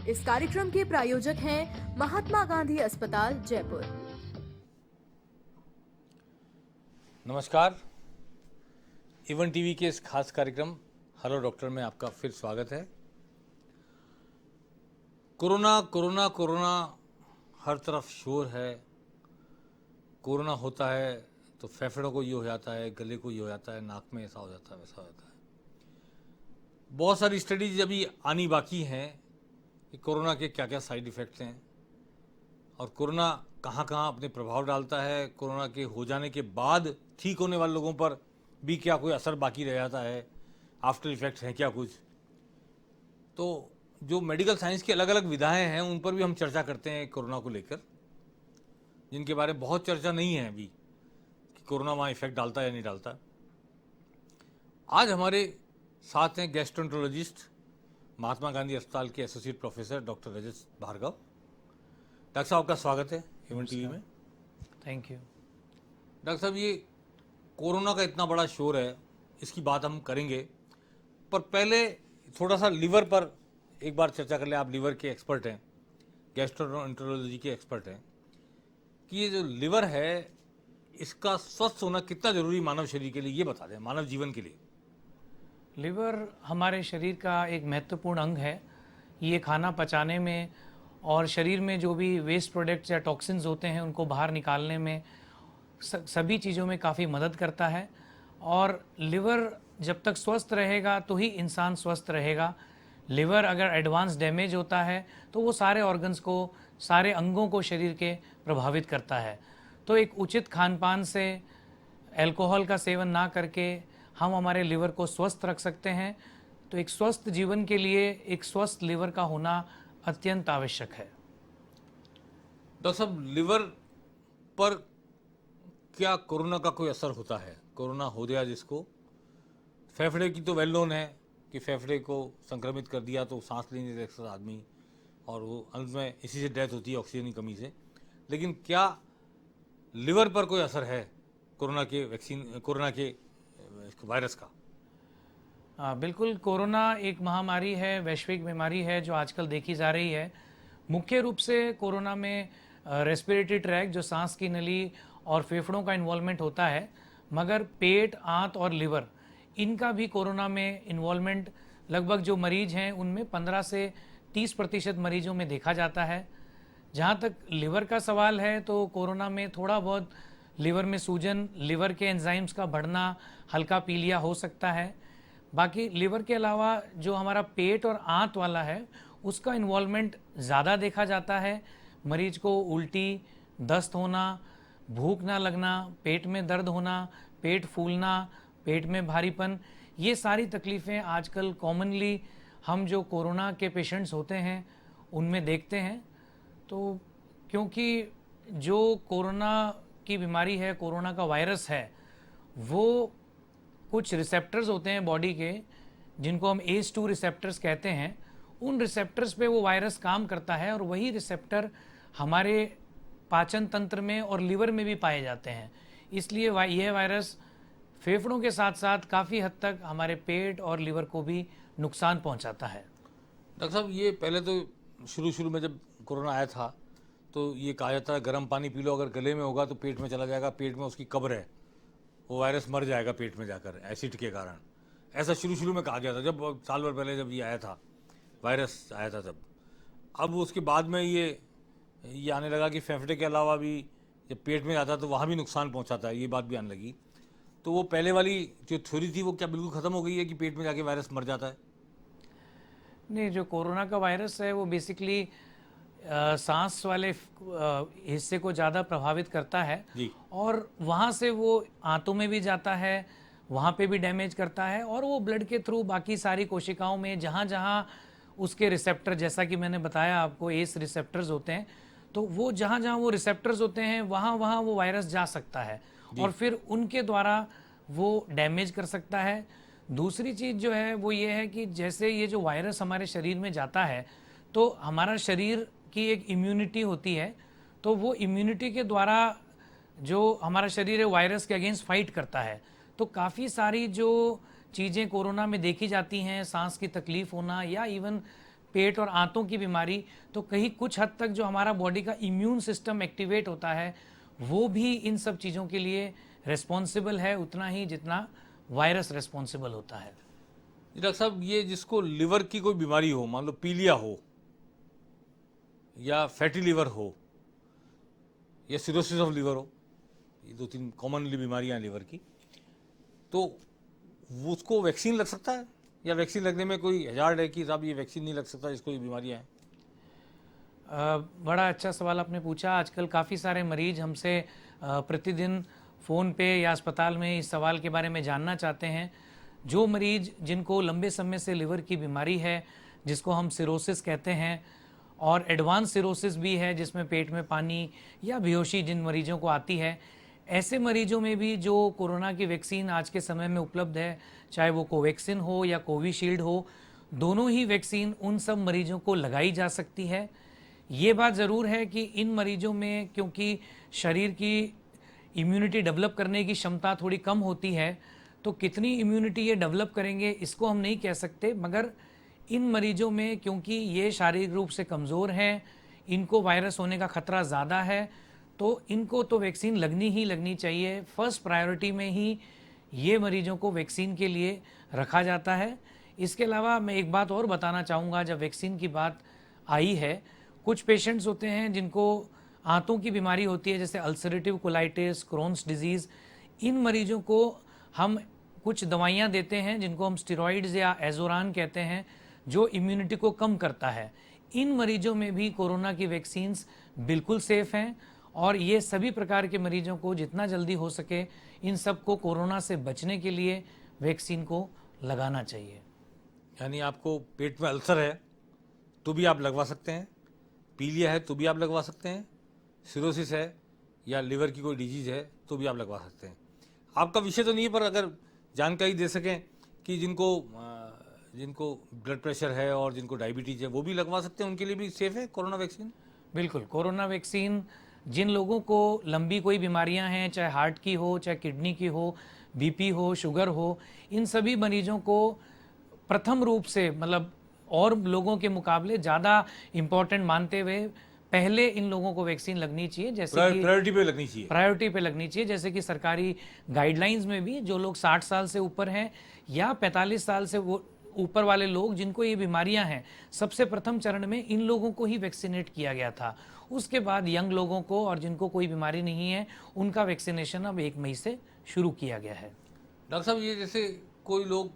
इस कार्यक्रम के प्रायोजक हैं महात्मा गांधी अस्पताल जयपुर। नमस्कार, इवन टीवी के इस खास कार्यक्रम हेलो डॉक्टर में आपका फिर स्वागत है। कोरोना कोरोना कोरोना हर तरफ शोर है। कोरोना होता है तो फेफड़ों को ये हो जाता है, गले को ये हो जाता है, नाक में ऐसा हो जाता है, वैसा हो जाता है। बहुत सारी स्टडीज अभी आनी बाकी हैं कि कोरोना के क्या क्या साइड इफ़ेक्ट्स हैं और कोरोना कहाँ कहाँ अपने प्रभाव डालता है। कोरोना के हो जाने के बाद ठीक होने वाले लोगों पर भी क्या कोई असर बाकी रह जाता है, आफ्टर इफेक्ट्स हैं क्या कुछ। तो जो मेडिकल साइंस की अलग अलग विधाएं हैं उन पर भी हम चर्चा करते हैं कोरोना को लेकर, जिनके बारे में बहुत चर्चा नहीं है अभी कि कोरोना वहाँ इफेक्ट डालता है या नहीं डालता। आज हमारे साथ हैं गैस्ट्रोएंटरोलॉजिस्ट, महात्मा गांधी अस्पताल के एसोसिएट प्रोफेसर डॉक्टर रजत भार्गव। डॉक्टर साहब आपका स्वागत है इवन टीवी में। Thank you. डॉक्टर साहब, ये कोरोना का इतना बड़ा शोर है, इसकी बात हम करेंगे, पर पहले थोड़ा सा लिवर पर एक बार चर्चा कर ले। आप लिवर के एक्सपर्ट हैं, गैस्ट्रोएंटरोलॉजी के एक्सपर्ट हैं, कि ये जो लिवर है इसका स्वस्थ होना कितना जरूरी मानव शरीर के लिए, ये बता दें, मानव जीवन के लिए। लिवर हमारे शरीर का एक महत्वपूर्ण अंग है। ये खाना पचाने में और शरीर में जो भी वेस्ट प्रोडक्ट्स या टॉक्सिन्स होते हैं उनको बाहर निकालने में, सभी चीज़ों में काफ़ी मदद करता है। और लिवर जब तक स्वस्थ रहेगा तो ही इंसान स्वस्थ रहेगा। लिवर अगर एडवांस डैमेज होता है तो वो सारे ऑर्गन्स को, सारे अंगों को शरीर के प्रभावित करता है। तो एक उचित खान पान से, अल्कोहल का सेवन ना करके हम हमारे लिवर को स्वस्थ रख सकते हैं। तो एक स्वस्थ जीवन के लिए एक स्वस्थ लिवर का होना अत्यंत आवश्यक है। डॉक्टर साहब, लिवर पर क्या कोरोना का कोई असर होता है? कोरोना हो गया जिसको, फेफड़े की तो वेल नोन है कि फेफड़े को संक्रमित कर दिया तो सांस लेने नहीं सकता आदमी और वो अंत में इसी से डेथ होती है, ऑक्सीजन की कमी से। लेकिन क्या लिवर पर कोई असर है कोरोना के वैक्सीन, कोरोना के वायरस का? बिल्कुल, कोरोना एक महामारी है, वैश्विक बीमारी है जो आजकल देखी जा रही है। मुख्य रूप से कोरोना में रेस्पिरेटरी ट्रैक, जो सांस की नली और फेफड़ों का इन्वॉल्वमेंट होता है, मगर पेट, आंत और लिवर, इनका भी कोरोना में इन्वॉल्वमेंट लगभग जो मरीज हैं उनमें 15 से 30% मरीजों में देखा जाता है। जहाँ तक लिवर का सवाल है तो कोरोना में थोड़ा बहुत लिवर में सूजन, लिवर के एंजाइम्स का बढ़ना, हल्का पीलिया हो सकता है। बाकी लिवर के अलावा जो हमारा पेट और आंत वाला है उसका इन्वॉल्वमेंट ज़्यादा देखा जाता है। मरीज को उल्टी, दस्त होना, भूख ना लगना, पेट में दर्द होना, पेट फूलना, पेट में भारीपन, ये सारी तकलीफ़ें आजकल कॉमनली हम जो कोरोना के पेशेंट्स होते हैं उनमें देखते हैं। तो क्योंकि जो कोरोना की बीमारी है, कोरोना का वायरस है, वो कुछ रिसेप्टर्स होते हैं बॉडी के जिनको हम ACE2 रिसेप्टर्स कहते हैं। उन रिसेप्टर्स पे वो वायरस काम करता है और वही रिसेप्टर हमारे पाचन तंत्र में और लिवर में भी पाए जाते हैं। इसलिए यह वायरस फेफड़ों के साथ साथ काफ़ी हद तक हमारे पेट और लिवर को भी नुकसान पहुंचाता है। डॉक्टर साहब, ये पहले तो शुरू में जब कोरोना आया था तो ये कहा जाता है गर्म पानी पी लो, अगर गले में होगा तो पेट में चला जाएगा, पेट में उसकी कब्र है, वो वायरस मर जाएगा पेट में जाकर एसिड के कारण। ऐसा शुरू में कहा गया था जब साल भर पहले जब ये आया था, वायरस आया था तब। अब उसके बाद में ये आने लगा कि फेफड़े के अलावा भी जब पेट में जाता है तो वहाँ भी नुकसान पहुँचाता है, ये बात भी आने लगी। तो वो पहले वाली जो थ्योरी थी वो क्या बिल्कुल ख़त्म हो गई है कि पेट में जाके वायरस मर जाता है? नहीं, जो कोरोना का वायरस है वो बेसिकली सांस वाले हिस्से को ज़्यादा प्रभावित करता है जी। और वहाँ से वो आंतों में भी जाता है, वहाँ पे भी डैमेज करता है और वो ब्लड के थ्रू बाकी सारी कोशिकाओं में जहाँ जहाँ उसके रिसेप्टर, जैसा कि मैंने बताया आपको, ACE रिसेप्टर्स होते हैं, तो वो जहाँ जहाँ वो रिसेप्टर्स होते हैं वहाँ वहाँ वो वायरस जा सकता है और फिर उनके द्वारा वो डैमेज कर सकता है। दूसरी चीज़ जो है वो ये है कि जैसे ये जो वायरस हमारे शरीर में जाता है तो हमारा शरीर की एक इम्यूनिटी होती है, तो वो इम्यूनिटी के द्वारा जो हमारा शरीर है वायरस के अगेंस्ट फाइट करता है। तो काफ़ी सारी जो चीज़ें कोरोना में देखी जाती हैं, सांस की तकलीफ़ होना या इवन पेट और आंतों की बीमारी, तो कहीं कुछ हद तक जो हमारा बॉडी का इम्यून सिस्टम एक्टिवेट होता है वो भी इन सब चीज़ों के लिए रिस्पॉन्सिबल है उतना ही जितना वायरस रिस्पॉन्सिबल होता है। डॉक्टर साहब, ये जिसको लिवर की कोई बीमारी हो, मान लो पीलिया हो या फैटी लिवर हो या सिरोसिस ऑफ लिवर हो, ये 2-3 कॉमनली बीमारियां हैं लिवर की, तो वो उसको वैक्सीन लग सकता है या वैक्सीन लगने में कोई हजार्ड है कि साहब ये वैक्सीन नहीं लग सकता, इसको ये बीमारियां हैं? बड़ा अच्छा सवाल आपने पूछा। आजकल काफ़ी सारे मरीज हमसे प्रतिदिन फ़ोन पे या अस्पताल में इस सवाल के बारे में जानना चाहते हैं। जो मरीज जिनको लंबे समय से लिवर की बीमारी है, जिसको हम सिरोसिस कहते हैं, और एडवांस सिरोसिस भी है जिसमें पेट में पानी या बेहोशी जिन मरीजों को आती है, ऐसे मरीजों में भी जो कोरोना की वैक्सीन आज के समय में उपलब्ध है, चाहे वो कोवैक्सीन हो या कोविशील्ड हो, दोनों ही वैक्सीन उन सब मरीजों को लगाई जा सकती है। ये बात ज़रूर है कि इन मरीजों में क्योंकि शरीर की इम्यूनिटी डेवलप करने की क्षमता थोड़ी कम होती है, तो कितनी इम्यूनिटी ये डेवलप करेंगे इसको हम नहीं कह सकते, मगर इन मरीजों में क्योंकि ये शारीरिक रूप से कमज़ोर हैं, इनको वायरस होने का ख़तरा ज़्यादा है, तो इनको तो वैक्सीन लगनी ही लगनी चाहिए। फर्स्ट प्रायोरिटी में ही ये मरीजों को वैक्सीन के लिए रखा जाता है। इसके अलावा मैं एक बात और बताना चाहूँगा, जब वैक्सीन की बात आई है, कुछ पेशेंट्स होते हैं जिनको आंतों की बीमारी होती है, जैसे अल्सरेटिव कोलाइटिस, क्रोन्स डिजीज़। इन मरीजों को हम कुछ दवाइयाँ देते हैं जिनको हम स्टेरॉइड्स या एज़ोरान कहते हैं, जो इम्यूनिटी को कम करता है। इन मरीजों में भी कोरोना की वैक्सीन्स बिल्कुल सेफ़ हैं और ये सभी प्रकार के मरीजों को जितना जल्दी हो सके इन सब को कोरोना से बचने के लिए वैक्सीन को लगाना चाहिए। यानी आपको पेट में अल्सर है तो भी आप लगवा सकते हैं, पीलिया है तो भी आप लगवा सकते हैं, सिरोसिस है या लिवर की कोई डिजीज़ है तो भी आप लगवा सकते हैं। आपका विषय तो नहीं है, पर अगर जानकारी दे सकें कि जिनको ब्लड प्रेशर है और जिनको डायबिटीज़ है वो भी लगवा सकते हैं, उनके लिए भी सेफ़ है कोरोना वैक्सीन? बिल्कुल, कोरोना वैक्सीन जिन लोगों को लंबी कोई बीमारियां हैं, चाहे हार्ट की हो, चाहे किडनी की हो, बीपी हो, शुगर हो, इन सभी मरीजों को प्रथम रूप से मतलब और लोगों के मुकाबले ज़्यादा इम्पोर्टेंट मानते हुए पहले इन लोगों को वैक्सीन लगनी चाहिए। जैसे कि प्रायोरिटी पे लगनी चाहिए। प्रायोरिटी पे लगनी चाहिए, जैसे कि सरकारी गाइडलाइंस में भी जो लोग 60 साल से ऊपर हैं या 45 साल से वो ऊपर वाले लोग जिनको ये बीमारियां हैं, सबसे प्रथम चरण में इन लोगों को ही वैक्सीनेट किया गया था। उसके बाद यंग लोगों को और जिनको कोई बीमारी नहीं है उनका वैक्सीनेशन अब 1 मई से शुरू किया गया है। डॉक्टर साहब, ये जैसे कोई लोग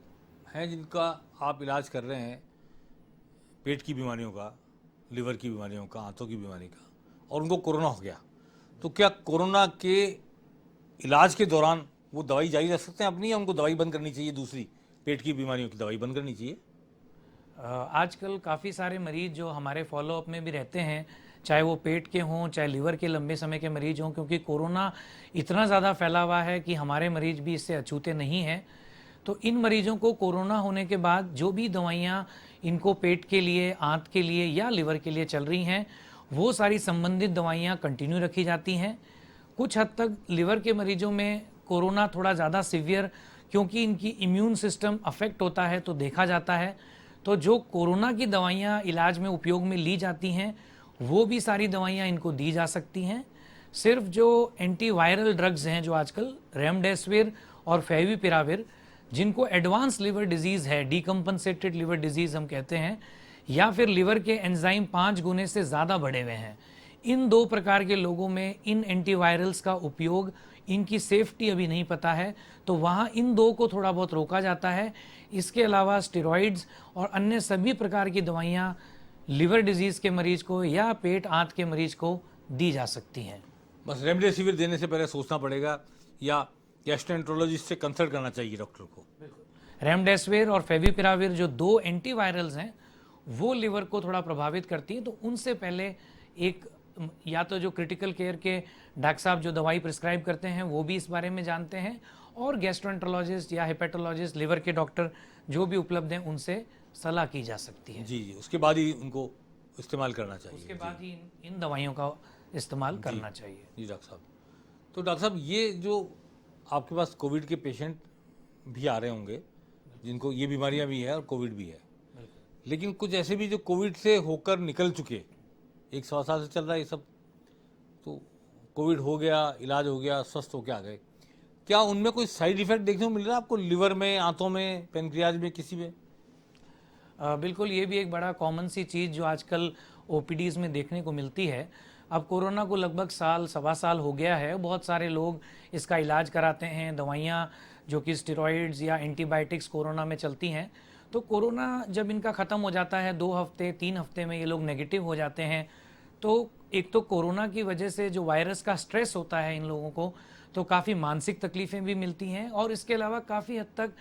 हैं जिनका आप इलाज कर रहे हैं पेट की बीमारियों का, लिवर की बीमारियों का, आंतों की बीमारी का, और उनको कोरोना हो गया, तो क्या कोरोना के इलाज के दौरान वो दवाई जारी रख सकते हैं अपनी, या उनको दवाई बंद करनी चाहिए, दूसरी पेट की बीमारियों की दवाई बंद करनी चाहिए? आजकल काफ़ी सारे मरीज जो हमारे फॉलोअप में भी रहते हैं, चाहे वो पेट के हों, चाहे लिवर के लंबे समय के मरीज हों, क्योंकि कोरोना इतना ज़्यादा फैला हुआ है कि हमारे मरीज भी इससे अछूते नहीं हैं। तो इन मरीजों को कोरोना होने के बाद जो भी दवाइयाँ इनको पेट के लिए, आंत के लिए या लिवर के लिए चल रही हैं, वो सारी संबंधित दवाइयाँ कंटिन्यू रखी जाती हैं। कुछ हद तक लिवर के मरीजों में कोरोना थोड़ा ज़्यादा सीवियर, क्योंकि इनकी इम्यून सिस्टम अफेक्ट होता है, तो देखा जाता है। तो जो कोरोना की दवाइयाँ इलाज में उपयोग में ली जाती हैं, वो भी सारी दवाइयाँ इनको दी जा सकती हैं। सिर्फ जो एंटीवायरल ड्रग्स हैं जो आजकल रेमडेसिविर और फेविपिराविर, जिनको एडवांस लिवर डिजीज़ है, डीकम्पनसेटेड लिवर डिजीज़ हम कहते हैं, या फिर लिवर के एंजाइम 5 गुने से ज़्यादा बढ़े हुए हैं, इन 2 प्रकार के लोगों में इन एंटीवायरल्स का उपयोग, इनकी सेफ्टी अभी नहीं पता है, तो वहाँ इन 2 को थोड़ा बहुत रोका जाता है। इसके अलावा स्टेरॉइड्स और अन्य सभी प्रकार की दवाइयाँ लिवर डिजीज़ के मरीज को या पेट आंत के मरीज को दी जा सकती हैं। बस रेमडेसिविर देने से पहले सोचना पड़ेगा या गैस्ट्रोएंटरोलॉजिस्ट से कंसल्ट करना चाहिए डॉक्टर को? रेमडेसिविर और फेविपिराविर जो 2 एंटीवायरल्स हैं, वो लिवर को थोड़ा प्रभावित करती हैं, तो उनसे पहले एक या तो जो क्रिटिकल केयर के डॉक्टर साहब जो दवाई प्रिस्क्राइब करते हैं वो भी इस बारे में जानते हैं, और गैस्ट्रोएंटरोलॉजिस्ट या हेपेटोलॉजिस्ट, लिवर के डॉक्टर जो भी उपलब्ध हैं, उनसे सलाह की जा सकती है। जी, उसके बाद ही उनको इस्तेमाल करना चाहिए। उसके बाद ही इन दवाइयों का इस्तेमाल करना चाहिए। जी डॉक्टर साहब, तो डॉक्टर साहब ये जो आपके पास कोविड के पेशेंट भी आ रहे होंगे जिनको ये बीमारियां भी है और कोविड भी है, लेकिन कुछ ऐसे भी जो कोविड से होकर निकल चुके, 1 सवा साल से चल रहा है ये सब, तो कोविड हो गया, इलाज हो गया, स्वस्थ होके आ गए, क्या उनमें कोई साइड इफेक्ट देखने को मिल रहा है आपको, लिवर में, आंतों में, पेनक्रियाज में, किसी में? बिल्कुल, ये भी एक बड़ा कॉमन सी चीज़ जो आजकल ओपीडीज़ में देखने को मिलती है। अब कोरोना को लगभग साल सवा साल हो गया है, बहुत सारे लोग इसका इलाज कराते हैं, दवाइयाँ जो कि स्टेरॉइड्स या एंटीबायोटिक्स कोरोना में चलती हैं। तो कोरोना जब इनका ख़त्म हो जाता है 2 हफ्ते 3 हफ्ते में ये लोग नेगेटिव हो जाते हैं। तो एक तो कोरोना की वजह से जो वायरस का स्ट्रेस होता है इन लोगों को, तो काफ़ी मानसिक तकलीफ़ें भी मिलती हैं और इसके अलावा काफ़ी हद तक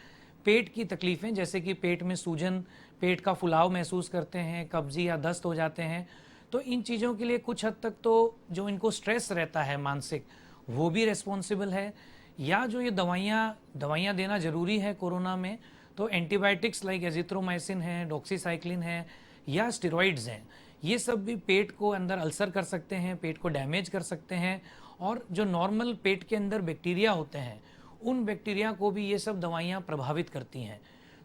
पेट की तकलीफ़ें, जैसे कि पेट में सूजन, पेट का फुलाव महसूस करते हैं, कब्जी या दस्त हो जाते हैं। तो इन चीज़ों के लिए कुछ हद तक तो जो इनको स्ट्रेस रहता है मानसिक, वो भी रिस्पॉन्सिबल है। या जो ये दवाइयाँ देना ज़रूरी है कोरोना में, तो एंटीबायोटिक्स लाइक एजिथ्रोमाइसिन है, डॉक्सीसाइक्लिन है या स्टेरॉइड्स हैं, ये सब भी पेट को अंदर अल्सर कर सकते हैं, पेट को डैमेज कर सकते हैं और जो नॉर्मल पेट के अंदर बैक्टीरिया होते हैं, उन बैक्टीरिया को भी ये सब दवाइयाँ प्रभावित करती हैं।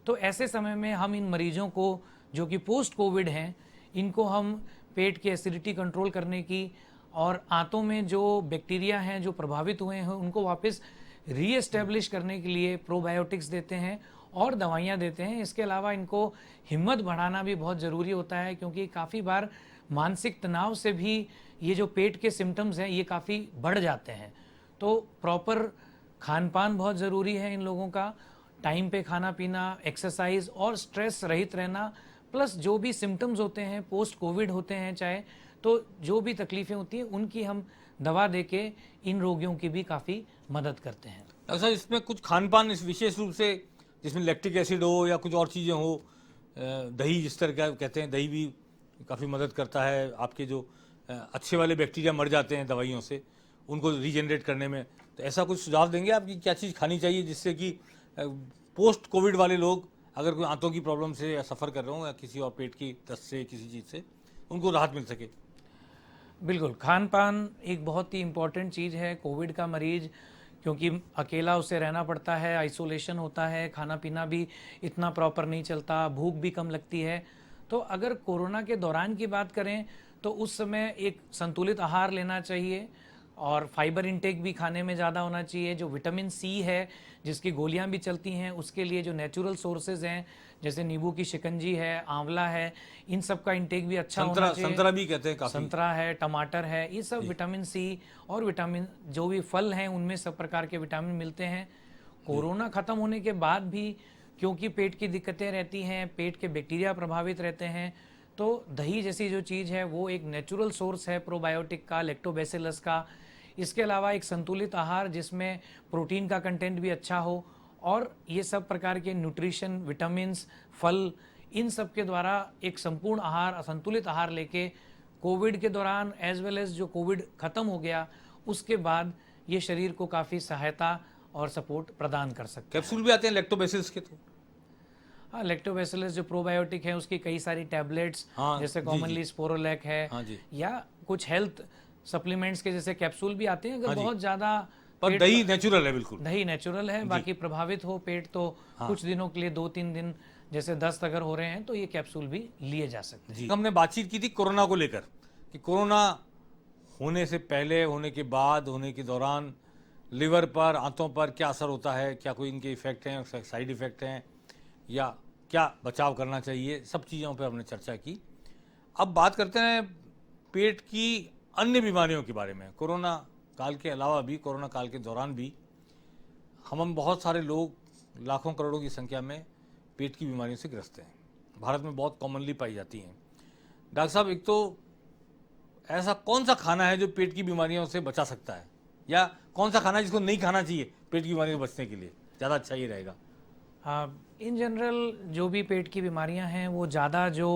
तो ऐसे समय में हम इन मरीजों को जो कि पोस्ट कोविड हैं, इनको हम पेट की एसिडिटी कंट्रोल करने की और आंतों में जो बैक्टीरिया हैं जो प्रभावित हुए हैं उनको वापस रीएस्टेब्लिश करने के लिए प्रोबायोटिक्स देते हैं और दवाइयाँ देते हैं। इसके अलावा इनको हिम्मत बढ़ाना भी बहुत ज़रूरी होता है, क्योंकि काफ़ी बार मानसिक तनाव से भी ये जो पेट के सिम्टम्स हैं ये काफ़ी बढ़ जाते हैं। तो प्रॉपर खान पान बहुत ज़रूरी है इन लोगों का, टाइम पे खाना पीना, एक्सरसाइज और स्ट्रेस रहित रहना, प्लस जो भी सिम्टम्स होते हैं पोस्ट कोविड होते हैं चाहे, तो जो भी तकलीफ़ें होती हैं उनकी हम दवा देके इन रोगियों की भी काफ़ी मदद करते हैं। डॉक्टर साहब, इसमें कुछ खान पान इस विशेष रूप से जिसमें लैक्टिक एसिड हो या कुछ और चीज़ें हो, दही जिस तरह का कहते हैं, दही भी काफ़ी मदद करता है, आपके जो अच्छे वाले बैक्टीरिया मर जाते हैं दवाइयों से, उनको रीजनरेट करने में। तो ऐसा कुछ सुझाव देंगे आप कि क्या चीज़ खानी चाहिए जिससे कि पोस्ट कोविड वाले लोग अगर कोई आंतों की प्रॉब्लम से या सफ़र कर रहे हो या किसी और पेट की दस्त से, किसी चीज़ से, उनको राहत मिल सके? बिल्कुल, खान पान एक बहुत ही इम्पॉर्टेंट चीज़ है। कोविड का मरीज़ क्योंकि अकेला उसे रहना पड़ता है, आइसोलेशन होता है, खाना पीना भी इतना प्रॉपर नहीं चलता, भूख भी कम लगती है। तो अगर कोरोना के दौरान की बात करें तो उस समय एक संतुलित आहार लेना चाहिए और फाइबर इंटेक भी खाने में ज़्यादा होना चाहिए। जो विटामिन सी है जिसकी गोलियां भी चलती हैं, उसके लिए जो नेचुरल सोर्सेज हैं जैसे नींबू की शिकंजी है, आंवला है, इन सब का इंटेक भी अच्छा होना चाहिए। संतरा भी कहते हैं, काफी संतरा है, टमाटर है, ये सब विटामिन सी और विटामिन जो भी फल हैं उनमें सब प्रकार के विटामिन मिलते हैं। कोरोना ख़त्म होने के बाद भी क्योंकि पेट की दिक्कतें रहती हैं, पेट के बैक्टीरिया प्रभावित रहते हैं, तो दही जैसी जो चीज़ है वो एक नेचुरल सोर्स है प्रोबायोटिक का, लैक्टोबैसिलस का। इसके अलावा एक संतुलित आहार जिसमें प्रोटीन का कंटेंट भी अच्छा हो और ये सब प्रकार के न्यूट्रिशन, विटामिन्स, फल, इन सब के द्वारा एक संपूर्ण आहार, संतुलित आहार लेके कोविड के दौरान एज वेल एज जो कोविड ख़त्म हो गया उसके बाद ये शरीर को काफ़ी सहायता और सपोर्ट प्रदान कर सकते हैं। कैप्सूल भी आते हैं लैक्टोबैसिलस के? तो हाँ, लैक्टोबैसिलस जो प्रोबायोटिक है उसकी कई सारी टैबलेट्स, हाँ, जैसे जी, कॉमनली स्पोरोलैक है, हाँ जी। या कुछ हेल्थ सप्लीमेंट्स के जैसे कैप्सूल भी आते हैं। अगर हाँ जी। बहुत ज़्यादा पर दही नेचुरल है बिल्कुल। दही नेचुरल है, बाकी प्रभावित हो पेट तो कुछ दिनों के लिए 2-3 दिन जैसे दस्त अगर हो रहे हैं तो ये कैप्सूल भी लिए जा सकते हैं। हमने बातचीत की थी कोरोना को लेकर कि कोरोना होने से पहले, होने के बाद, होने के दौरान लिवर पर, आंतों पर क्या असर होता है, क्या कोई इनके इफेक्ट हैं, साइड इफेक्ट हैं, या क्या बचाव करना चाहिए, सब चीज़ों पर हमने चर्चा की। अब बात करते हैं पेट की अन्य बीमारियों के बारे में। कोरोना काल के अलावा भी, कोरोना काल के दौरान भी हम बहुत सारे लोग, लाखों करोड़ों की संख्या में पेट की बीमारियों से ग्रस्त हैं। भारत में बहुत कॉमनली पाई जाती हैं। डॉक्टर साहब, एक तो ऐसा कौन सा खाना है जो पेट की बीमारियों से बचा सकता है, या कौन सा खाना है जिसको नहीं खाना चाहिए पेट की बीमारियों से बचने के लिए, ज़्यादा अच्छा ये रहेगा? इन जनरल जो भी पेट की बीमारियां हैं वो ज़्यादा जो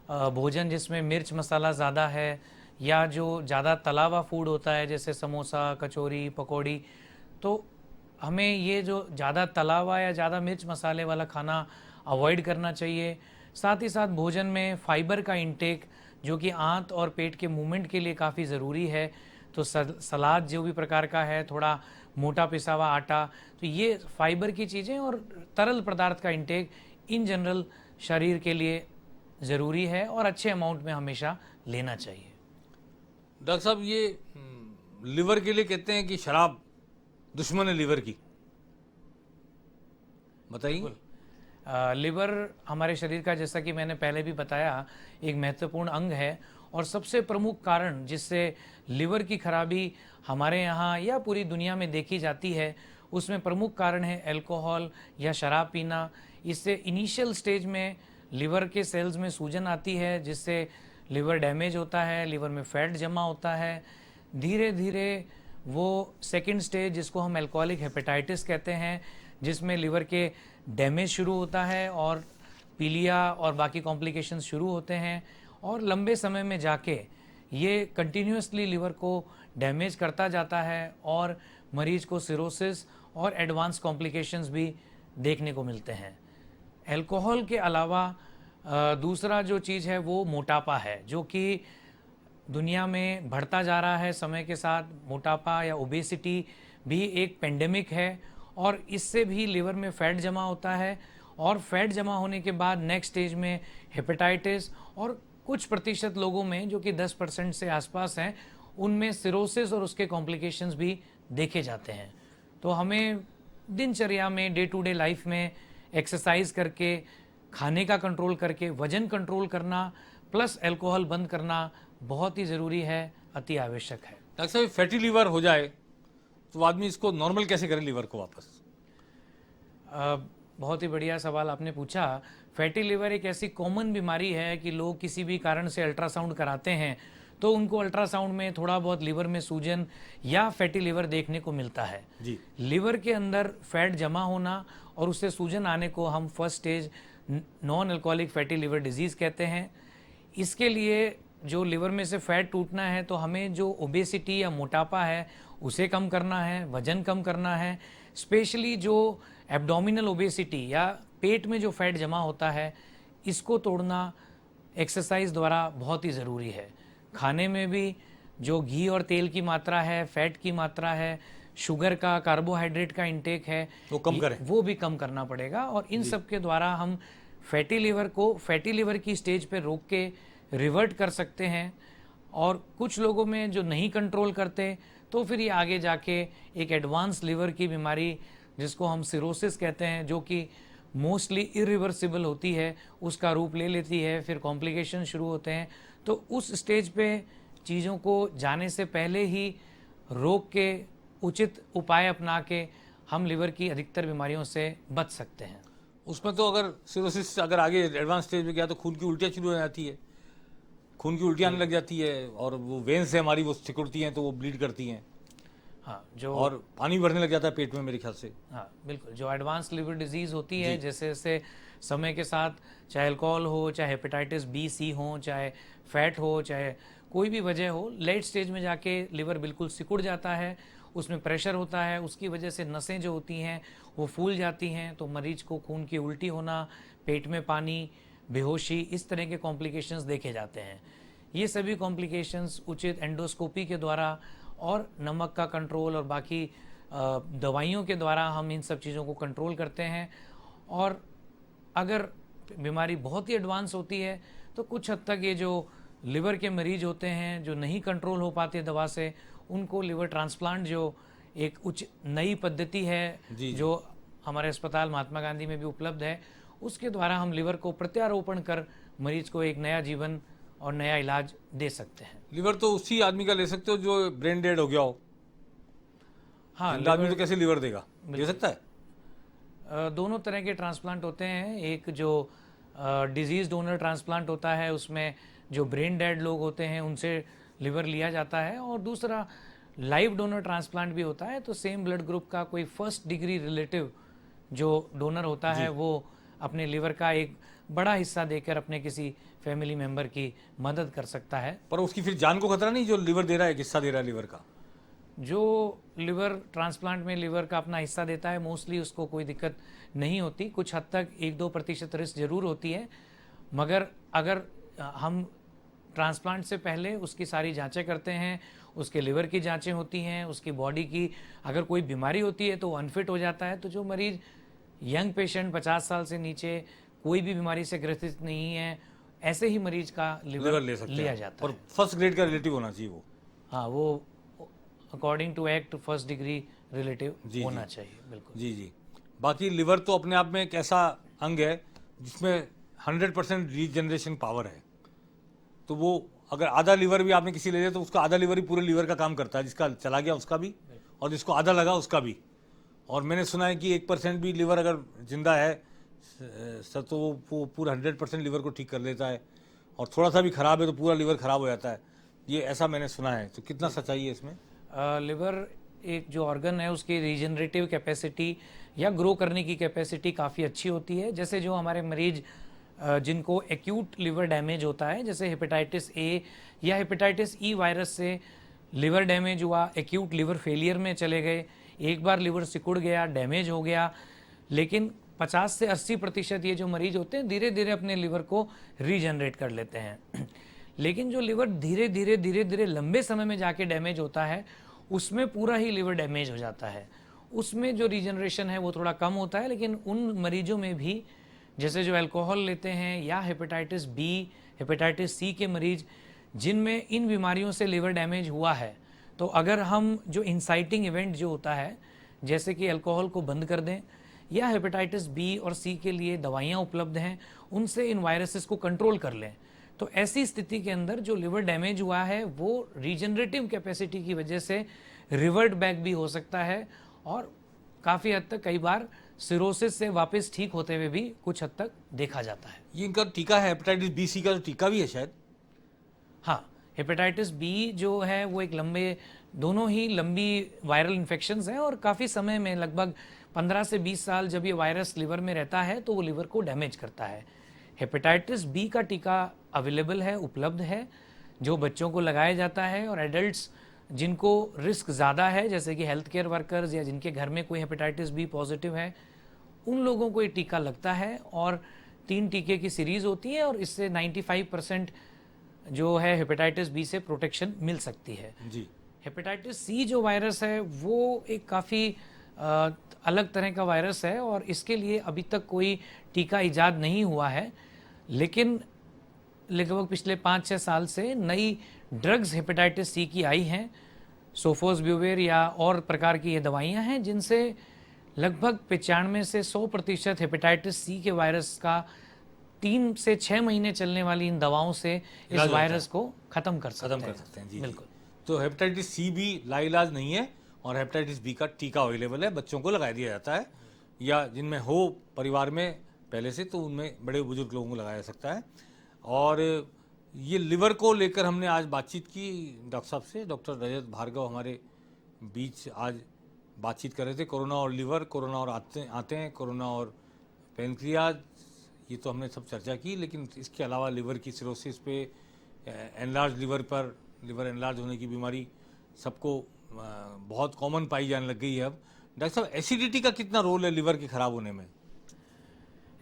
भोजन जिसमें मिर्च मसाला ज़्यादा है या जो ज़्यादा तला हुआ फूड होता है जैसे समोसा, कचौरी, पकौड़ी, तो हमें ये जो ज़्यादा तला हुआ या ज़्यादा मिर्च मसाले वाला खाना अवॉइड करना चाहिए। साथ ही साथ भोजन में फाइबर का इंटेक जो कि आंत और पेट के मूवमेंट के लिए काफ़ी ज़रूरी है, तो सलाद जो भी प्रकार का है, थोड़ा मोटा पिसा हुआ आटा, तो ये फाइबर की चीज़ें और तरल पदार्थ का इंटेक इन जनरल शरीर के लिए ज़रूरी है और अच्छे अमाउंट में हमेशा लेना चाहिए। डॉक्टर साहब, ये लिवर के लिए कहते हैं कि शराब दुश्मन है लिवर की, बताइए। लिवर हमारे शरीर का, जैसा कि मैंने पहले भी बताया, एक महत्वपूर्ण अंग है और सबसे प्रमुख कारण जिससे लिवर की खराबी हमारे यहाँ या पूरी दुनिया में देखी जाती है, उसमें प्रमुख कारण है अल्कोहल या शराब पीना। इससे इनिशियल स्टेज में लिवर के सेल्स में सूजन आती है, जिससे लिवर डैमेज होता है, लिवर में फैट जमा होता है। धीरे धीरे वो सेकंड स्टेज, जिसको हम अल्कोहलिक हेपेटाइटिस कहते हैं, जिसमें लिवर के डैमेज शुरू होता है और पीलिया और बाकी कॉम्प्लिकेशंस शुरू होते हैं और लंबे समय में जाके ये कंटिन्यूसली लिवर को डैमेज करता जाता है और मरीज को सिरोसिस और एडवांस कॉम्प्लिकेशंस भी देखने को मिलते हैं। अल्कोहल के अलावा दूसरा जो चीज़ है वो मोटापा है, जो कि दुनिया में बढ़ता जा रहा है समय के साथ। मोटापा या ओबेसिटी भी एक पेंडेमिक है और इससे भी लिवर में फैट जमा होता है और फैट जमा होने के बाद नेक्स्ट स्टेज में हेपेटाइटिस और कुछ प्रतिशत लोगों में, जो कि 10% से आसपास हैं, उनमें सिरोसिस और उसके कॉम्प्लिकेशंस भी देखे जाते हैं। तो हमें दिनचर्या में, डे टू डे लाइफ में एक्सरसाइज करके, खाने का कंट्रोल करके, वजन कंट्रोल करना प्लस अल्कोहल बंद करना बहुत ही ज़रूरी है, अति आवश्यक है। डॉक्टर साहब, फैटी लीवर हो जाए तो आदमी इसको नॉर्मल कैसे करे लीवर को वापस? बहुत ही बढ़िया सवाल आपने पूछा। फैटी लिवर एक ऐसी कॉमन बीमारी है कि लोग किसी भी कारण से अल्ट्रासाउंड कराते हैं तो उनको अल्ट्रासाउंड में थोड़ा बहुत लिवर में सूजन या फैटी लिवर देखने को मिलता है जी। लिवर के अंदर फैट जमा होना और उससे सूजन आने को हम first stage non alcoholic fatty liver disease कहते हैं। इसके लिए जो लिवर में से फैट टूटना है तो हमें जो ओबेसिटी या मोटापा है उसे कम करना है, वजन कम करना है। स्पेशली जो एब्डोमिनल ओबेसिटी या पेट में जो फैट जमा होता है, इसको तोड़ना एक्सरसाइज द्वारा बहुत ही ज़रूरी है। खाने में भी जो घी और तेल की मात्रा है, फैट की मात्रा है, शुगर का, कार्बोहाइड्रेट का इंटेक है, वो कम करें, वो भी कम करना पड़ेगा और इन सब के द्वारा हम फैटी लिवर को फैटी लिवर की स्टेज पे रोक के रिवर्ट कर सकते हैं। और कुछ लोगों में जो नहीं कंट्रोल करते तो फिर ये आगे जाके एक एडवांस लिवर की बीमारी, जिसको हम सिरोसिस कहते हैं, जो कि मोस्टली इरिवर्सिबल होती है, उसका रूप ले लेती है। फिर कॉम्प्लिकेशन शुरू होते हैं। तो उस स्टेज पे चीज़ों को जाने से पहले ही रोक के उचित उपाय अपना के हम लिवर की अधिकतर बीमारियों से बच सकते हैं। उसमें तो अगर सिरोसिस अगर आगे एडवांस स्टेज में गया तो खून की उल्टियाँ शुरू हो जाती है, खून की उल्टियाँ आने लग जाती है और वो वेन्स से हमारी वो सिकुड़ती हैं तो वो ब्लीड करती हैं। हाँ, जो और पानी भरने लग जाता है पेट में मेरे ख्याल से। हाँ बिल्कुल, जो एडवांस लिवर डिजीज़ होती है, जैसे जैसे समय के साथ, चाहे अल्कोहल हो, चाहे हेपेटाइटिस बी सी हो, चाहे फैट हो, चाहे कोई भी वजह हो, लेट स्टेज में जाके लिवर बिल्कुल सिकुड़ जाता है, उसमें प्रेशर होता है, उसकी वजह से नसें जो होती हैं वो फूल जाती हैं, तो मरीज को खून की उल्टी होना, पेट में पानी, बेहोशी, इस तरह के कॉम्प्लिकेशंस देखे जाते हैं। ये सभी कॉम्प्लिकेशंस उचित एंडोस्कोपी के द्वारा और नमक का कंट्रोल और बाकी दवाइयों के द्वारा हम इन सब चीज़ों को कंट्रोल करते हैं। और अगर बीमारी बहुत ही एडवांस होती है तो कुछ हद तक ये जो लिवर के मरीज होते हैं जो नहीं कंट्रोल हो पाते दवा से, उनको लिवर ट्रांसप्लांट, जो एक उच्च नई पद्धति है जो हमारे अस्पताल महात्मा गांधी में भी उपलब्ध है, उसके द्वारा हम लिवर को प्रत्यारोपण कर मरीज को एक नया जीवन और नया इलाज दे सकते हैं। लिवर तो उसी आदमी का ले सकते हो जो ब्रेन डेड हो गया हो। हाँ, आदमी तो कैसे लिवर देगा, दे सकता है? दोनों तरह के ट्रांसप्लांट होते हैं। एक जो डिजीज डोनर ट्रांसप्लांट होता है, उसमें जो ब्रेन डेड लोग होते हैं उनसे लिवर लिया जाता है, और दूसरा लाइव डोनर ट्रांसप्लांट भी होता है। तो सेम ब्लड ग्रुप का कोई फर्स्ट डिग्री रिलेटिव जो डोनर होता है वो अपने लिवर का एक बड़ा हिस्सा देकर अपने किसी फैमिली मेंबर की मदद कर सकता है। पर उसकी फिर जान को खतरा नहीं, जो लिवर दे रहा है, हिस्सा दे रहा है लिवर का? जो लिवर ट्रांसप्लांट में लिवर का अपना हिस्सा देता है, मोस्टली उसको कोई दिक्कत नहीं होती। कुछ हद तक 1-2% रिस्क जरूर होती है, मगर अगर हम ट्रांसप्लांट से पहले उसकी सारी जांचें करते हैं, उसके लिवर की जांचें होती हैं, उसकी बॉडी की अगर कोई बीमारी होती है तो वो अनफिट हो जाता है। तो जो मरीज यंग पेशेंट 50 साल से नीचे कोई भी बीमारी से ग्रसित नहीं है, ऐसे ही मरीज का लिवर लिवर ले सकते लिया हैं जाता और है। फर्स्ट ग्रेड का रिलेटिव होना चाहिए वो। हाँ, वो according to act first degree relative जी, होना जी। चाहिए, बिल्कुल। जी जी। बाकी लिवर तो अपने आप में एक ऐसा अंग है जिसमें 100% रीजनरेशन पावर है। तो वो अगर आधा लिवर भी आपने किसी ले लिया तो उसका आधा लिवर ही पूरे लिवर का काम करता है, जिसका चला गया उसका भी और जिसको आधा लगा उसका भी। और मैंने सुना है कि 1% भी लिवर अगर जिंदा है सर तो वो पूरा 100% लिवर को ठीक कर देता है, और थोड़ा सा भी खराब है तो पूरा लिवर खराब हो जाता है। ये ऐसा मैंने सुना है, तो कितना सच्चाई है इसमें? लिवर एक जो ऑर्गन है उसकी रीजनरेटिव कैपेसिटी या ग्रो करने की कैपेसिटी काफ़ी अच्छी होती है। जैसे जो हमारे मरीज जिनको एक्यूट लिवर डैमेज होता है, जैसे हेपेटाइटिस ए या हेपेटाइटिस ई वायरस से लिवर डैमेज हुआ, एक्यूट लिवर फेलियर में चले गए, एक बार लिवर सिकुड़ गया, डैमेज हो गया, लेकिन 50 से 80% ये जो मरीज होते हैं धीरे धीरे अपने लिवर को रीजनरेट कर लेते हैं। लेकिन जो लिवर धीरे धीरे लंबे समय में जाके डैमेज होता है, उसमें पूरा ही लिवर डैमेज हो जाता है। उसमें जो रीजनरेशन है वो थोड़ा कम होता है। लेकिन उन मरीजों में भी, जैसे जो अल्कोहल लेते हैं या हेपेटाइटिस बी, हेपेटाइटिस सी के मरीज जिनमें इन बीमारियों से लिवर डैमेज हुआ है, तो अगर हम जो इंसाइटिंग इवेंट जो होता है, जैसे कि अल्कोहल को बंद कर दें या हेपेटाइटिस बी और सी के लिए दवाइयाँ उपलब्ध हैं, उनसे इन वायरसेस को कंट्रोल कर लें, तो ऐसी स्थिति के अंदर जो लिवर डैमेज हुआ है वो रीजनरेटिव कैपेसिटी की वजह से रिवर्ट बैक भी हो सकता है, और काफ़ी हद तक कई बार सिरोसिस से वापस ठीक होते हुए भी कुछ हद तक देखा जाता है। ये इनका टीका है, हेपेटाइटिस बी सी का जो टीका भी है शायद? हाँ, हेपेटाइटिस बी जो है वो एक दोनों ही लंबी वायरल इन्फेक्शंस हैं, और काफ़ी समय में लगभग 15 से 20 साल जब ये वायरस लिवर में रहता है तो वो लिवर को डैमेज करता है। हेपेटाइटिस बी का टीका अवेलेबल है, उपलब्ध है, जो बच्चों को लगाया जाता है, और एडल्ट्स जिनको रिस्क ज़्यादा है, जैसे कि हेल्थ केयर वर्कर्स या जिनके घर में कोई हेपेटाइटिस बी पॉजिटिव है, उन लोगों को ये टीका लगता है। और 3 टीके की सीरीज़ होती है, और इससे 95% जो है हेपेटाइटिस बी से प्रोटेक्शन मिल सकती है। जी। हेपेटाइटिस सी जो वायरस है वो एक काफ़ी अलग तरह का वायरस है, और इसके लिए अभी तक कोई टीका इजाद नहीं हुआ है। लेकिन लगभग पिछले 5-6 साल से नई ड्रग्स हेपेटाइटिस सी की आई हैं, सोफोसब्यूवेर या और प्रकार की ये दवाइयाँ हैं, जिनसे लगभग 95 से 100% हेपेटाइटिस सी के वायरस का 3 से 6 महीने चलने वाली इन दवाओं से इस इलाज होता वायरस को खत्म कर सकते हैं। जी बिल्कुल। तो हेपेटाइटिस सी भी लाइलाज नहीं है, और हेपेटाइटिस बी का टीका अवेलेबल है, बच्चों को लगा दिया जाता है, या जिनमें हो परिवार में पहले से तो उनमें बड़े बुजुर्ग लोगों को लगाया जा सकता है। और ये लिवर को लेकर हमने आज बातचीत की डॉक्टर साहब से। डॉक्टर रजत भार्गव हमारे बीच आज बातचीत कर रहे थे। कोरोना और लिवर, कोरोना और आते हैं, कोरोना और पेनक्रियाज, ये तो हमने सब चर्चा की। लेकिन इसके अलावा लिवर की सिरोसिस पे, एनलार्ज लिवर पर, लिवर एनलार्ज होने की बीमारी सबको बहुत कॉमन पाई जाने लग गई है अब। डॉक्टर साहब, एसिडिटी का कितना रोल है लिवर के खराब होने में?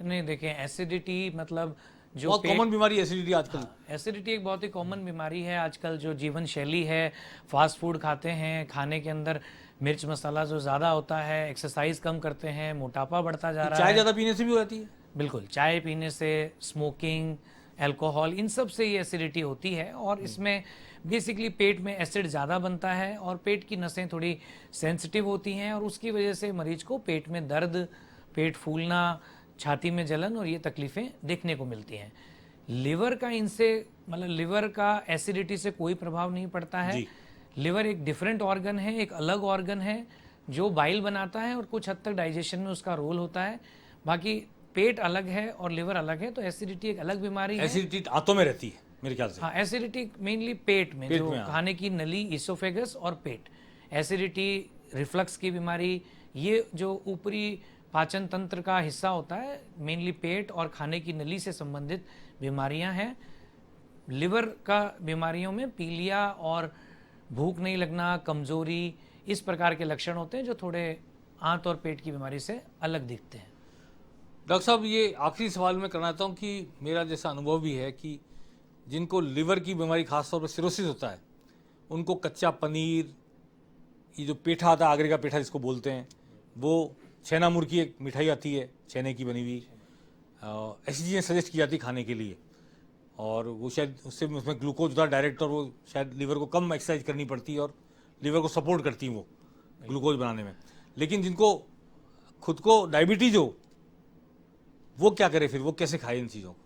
नहीं, देखें, एसिडिटी मतलब जो बहुत कॉमन बीमारी एसिडिटी आजकल। एसिडिटी एक बहुत ही कॉमन बीमारी है आजकल। जो जीवन शैली है, फास्ट फूड खाते हैं, खाने के अंदर मिर्च मसाला जो ज़्यादा होता है, एक्सरसाइज कम करते हैं, मोटापा बढ़ता जा रहा है। चाय ज़्यादा पीने से भी हो जाती है? बिल्कुल, चाय पीने से, स्मोकिंग, अल्कोहल, इन सब से ये एसिडिटी होती है। और इसमें बेसिकली पेट में एसिड ज़्यादा बनता है, और पेट की नसें थोड़ी सेंसिटिव होती हैं, और उसकी वजह से मरीज को पेट में दर्द, पेट फूलना, छाती में जलन और ये तकलीफ़ें देखने को मिलती हैं। लिवर का इनसे मतलब लिवर का एसिडिटी से कोई प्रभाव नहीं पड़ता है। लिवर एक डिफरेंट ऑर्गन है, एक अलग ऑर्गन है जो बाइल बनाता है, और कुछ हद तक डाइजेशन में उसका रोल होता है। बाकी पेट अलग है और लिवर अलग है, तो एसिडिटी एक अलग बीमारी है। एसिडिटी आंतों में रहती है मेरे ख्याल से। हाँ, एसिडिटी मेनली पेट में जो खाने की नली, इसोफेगस और पेट। एसिडिटी, रिफ्लक्स की बीमारी, ये जो ऊपरी पाचन तंत्र का हिस्सा होता है, मेनली पेट और खाने की नली से संबंधित बीमारियां हैं। लिवर का बीमारियों में पीलिया और भूख नहीं लगना, कमजोरी, इस प्रकार के लक्षण होते हैं जो थोड़े आंत और पेट की बीमारी से अलग दिखते हैं। डॉक्टर साहब, ये आखिरी सवाल मैं करना चाहता हूँ कि मेरा जैसा अनुभव भी है कि जिनको लिवर की बीमारी, खासतौर पर सिरोसिस होता है, उनको कच्चा पनीर, ये जो पेठा आता है, आगरे का पेठा जिसको बोलते हैं, वो छेना मुर की एक मिठाई आती है छेने की बनी हुई, ऐसी चीज़ें सजेस्ट की जाती खाने के लिए। और वो शायद उससे उसमें ग्लूकोज होता है डायरेक्ट, और वो शायद लीवर को कम एक्सरसाइज करनी पड़ती है और लीवर को सपोर्ट करती हैं वो ग्लूकोज बनाने में। लेकिन जिनको खुद को डायबिटीज हो वो क्या करे फिर, वो कैसे खाए इन चीज़ों को?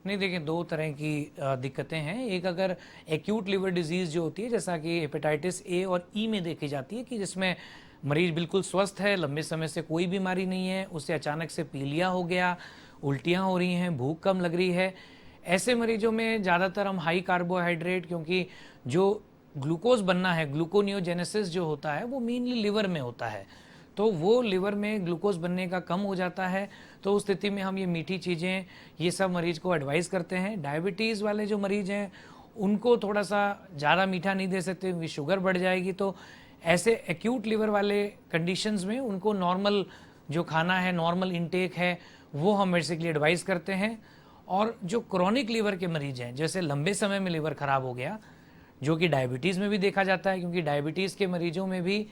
नहीं, देखिए, दो तरह की दिक्कतें हैं। एक, अगर एक्यूट लिवर डिजीज़ जो होती है, जैसा कि हेपेटाइटिस ए और ई में देखी जाती है, कि जिसमें मरीज बिल्कुल स्वस्थ है, लंबे समय से कोई बीमारी नहीं है, उससे अचानक से पीलिया हो गया, उल्टियाँ हो रही हैं, भूख कम लग रही है, ऐसे मरीजों में ज़्यादातर हम हाई कार्बोहाइड्रेट, क्योंकि जो ग्लूकोज बनना है, ग्लूकोनियोजेनेसिस जो होता है, वो मेनली लिवर में होता है, तो वो लिवर में ग्लूकोज बनने का कम हो जाता है। तो उस स्थिति में हम ये मीठी चीज़ें, ये सब मरीज को एडवाइस करते हैं। डायबिटीज़ वाले जो मरीज हैं उनको थोड़ा सा ज़्यादा मीठा नहीं दे सकते, क्योंकि शुगर बढ़ जाएगी। तो ऐसे एक्यूट लिवर वाले कंडीशंस में उनको नॉर्मल जो खाना है, नॉर्मल इनटेक है, वो हम बेसिकली एडवाइस करते हैं। और जो क्रॉनिक लिवर के मरीज हैं, जैसे लंबे समय में लिवर ख़राब हो गया, जो कि डायबिटीज़ में भी देखा जाता है, क्योंकि डायबिटीज़ के मरीजों में भी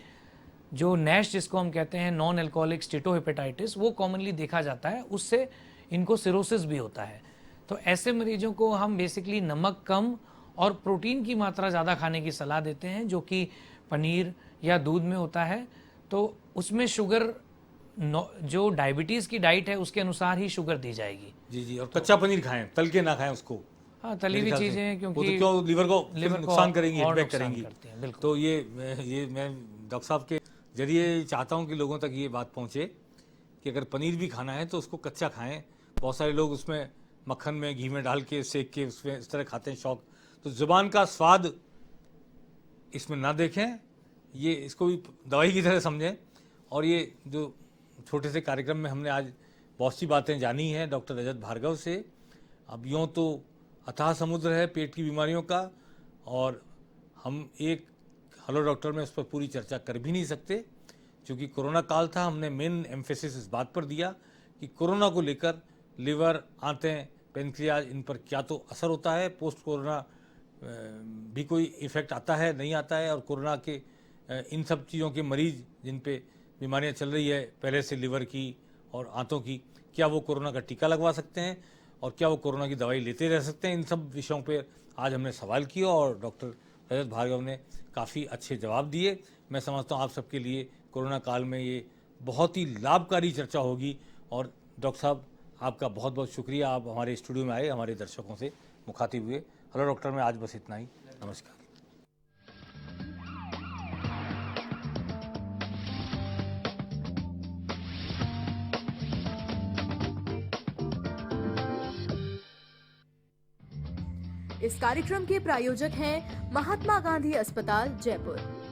जो नैश जिसको हम कहते हैं, नॉन एल्कोहलिक स्टेटोहेपेटाइटिस, वो कॉमनली देखा जाता है, उससे इनको सिरोसिस भी होता है। तो ऐसे मरीजों को हम बेसिकली नमक कम और प्रोटीन की मात्रा ज़्यादा खाने की सलाह देते हैं, जो कि पनीर या दूध में होता है। तो उसमें शुगर, जो डायबिटीज़ की डाइट है उसके अनुसार ही शुगर दी जाएगी। जी जी, और कच्चा पनीर खाएं, तल के ना खाएं उसको। हाँ, तली हुई चीज़ें, क्योंकि वो तो क्यों लीवर को नुकसान करेंगी, और हिट बैक नुकसान करेंगी। करती हैं, बिल्कुल। तो ये मैं डॉक्टर साहब के जरिए चाहता हूँ कि लोगों तक ये बात पहुँचे कि अगर पनीर भी खाना है तो उसको कच्चा खाएं। बहुत सारे लोग उसमें मक्खन में, घी में डाल के, सेक के, उसमें इस तरह खाते हैं शौक। तो ज़ुबान का स्वाद इसमें ना देखें, ये इसको भी दवाई की तरह समझें। और ये जो छोटे से कार्यक्रम में हमने आज बहुत सी बातें जानी हैं डॉक्टर रजत भार्गव से। अब यूँ तो अथाह समुद्र है पेट की बीमारियों का, और हम एक हेलो डॉक्टर में उस पर पूरी चर्चा कर भी नहीं सकते, क्योंकि कोरोना काल था। हमने मेन एम्फेसिस इस बात पर दिया कि कोरोना को लेकर लिवर, आंतें, पेनक्रियाज, इन पर क्या तो असर होता है, पोस्ट कोरोना भी कोई इफ़ेक्ट आता है, नहीं आता है, और कोरोना के इन सब चीज़ों के मरीज जिन पे बीमारियां चल रही है पहले से, लिवर की और आंतों की, क्या वो कोरोना का टीका लगवा सकते हैं और क्या वो कोरोना की दवाई लेते रह सकते हैं? इन सब विषयों पर आज हमने सवाल किया और डॉक्टर रजत भार्गव ने काफ़ी अच्छे जवाब दिए। मैं समझता हूँ आप सबके लिए कोरोना काल में ये बहुत ही लाभकारी चर्चा होगी। और डॉक्टर साहब, आपका बहुत बहुत शुक्रिया, आप हमारे स्टूडियो में आए, हमारे दर्शकों से मुखातिब हुए। हेलो डॉक्टर में आज बस इतना ही। नमस्कार। इस कार्यक्रम के प्रायोजक हैं महात्मा गांधी अस्पताल, जयपुर।